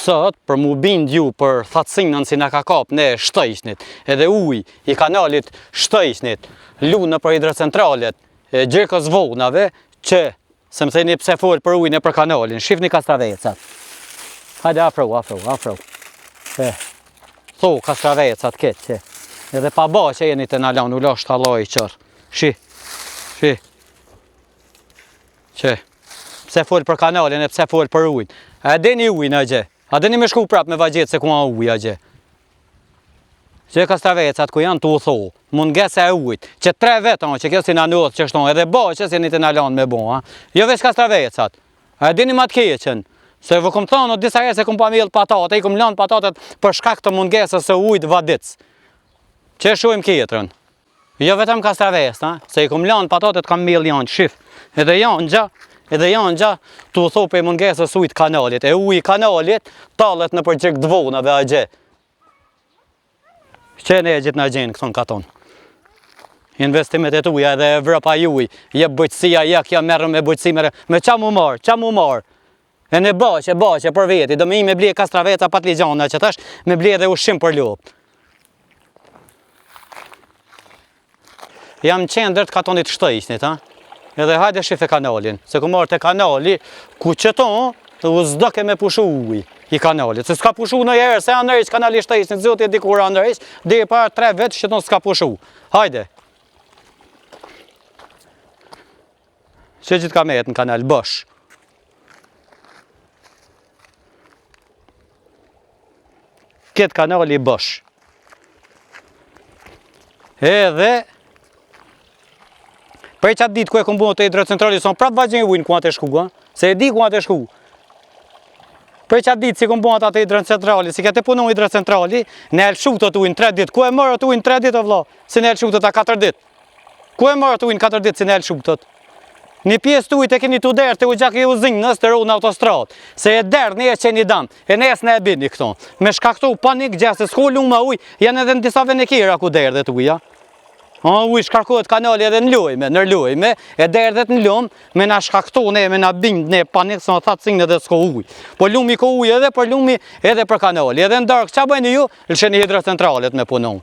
sot për mu bind ju për thatësinën si na ka kap ne shtëjshnit, edhe uj i kanalit shtëjshnit, lu në për hidrocentralet, Gjerkës Vonave, që se më theni pse fol për ujnë e për kanalin, shifni kastravecat. Hajde afro. Tho kastravecat këtë që. Edhe pa ba që jeni të nalan, u la shtaloj qërë. Shi. Që. Pse fol për kanalin e pse fol për ujnë. A deni ujnë a gje. A deni me shku prap me vajgjet se ku a uj a gje. Që kastravecat ku janë të u tho, mungese e ujt, që 3 vetën që kjo si në nëtë që shtonë, edhe ba që si një të në lanë me bo, jo veç kastravecat. A dini ma të keqen, se vë kom thonë, disa e se kom pa mjellë patate, i kom lanë patatet për shkak të mungesës e ujt vadic. Që shojmë kjetërën. Jo vetëm kastravecat, se i kom lanë patatet kam mjellë janë shif, edhe janë gja të u tho për mungesës ujt kanalit, e uj kanalit talet në për gjek dvonave a gje. Që ne e gjithë në gjenë këton katon. Investimet e tuja edhe Evropa juj, je bëjtësia, kja merë me bëjtësi, me qa mu marë. E ne baqe për veti, do me i me blije kastraveca patligjana që tash, me blije edhe ushqim për lopë. Jam qendrët katonit shtëjshnit, edhe hajde shife kanalin, se ku marë të kanali, ku qëton, u zdoke me pushu uj i kanalit, se s'ka pushu në jerë, se anërish kanali shtëjshnit, zotë e dikur anërish, dhe i parë 3 vetë që s'ka pushu. Hajde. Që gjithë ka me jetë në kanal, bësh. Këtë kanali bësh. Edhe, prej qatë ditë ku e këmbunë të hidrocentrali, son prapë vajgjën ujnë ku atë e shku, se e di ku atë e shku. Prej qatë ditë si këmë bëhat atë hidrocentrali, si këtë punu hidrocentrali, ne elshutët ujnë 3 ditë. Ku e mërët ujnë 3 ditë o vla? Si ne elshutët a 4 ditë? Ku e mërët ujnë 4 ditë si ne elshutët? Një pjesë të ujtë e keni të derë të u gjak i uzinjë nësë të ru në autostrat. Se e derë ne e qeni dam, e nes ne e bini këto. Me shkaktu panik gjasë, s'ko lume uj, janë edhe në disa venekira ku derë dhe të uja. Uj shkarkohet kanali edhe nërlojme, e derë dhe të në lumë, me na shkaktu ne, me na bind ne panik, së në thatësin edhe s'ko uj. Po lumi ko uj edhe, por lumi edhe për kanali. Edhe në darkë, qa bëjnë ju? Lësheni hidrocentralet me punon.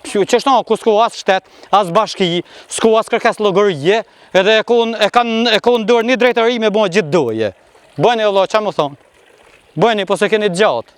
Qështëna, ku s'ko as shtet, as bashki, s'ko as kërkes logërije, edhe e konë dorë një drejtëri me bëjnë gjithë doje. Bëjnë e Allah, qa më thonë? Bëjnë, po se keni gjatë.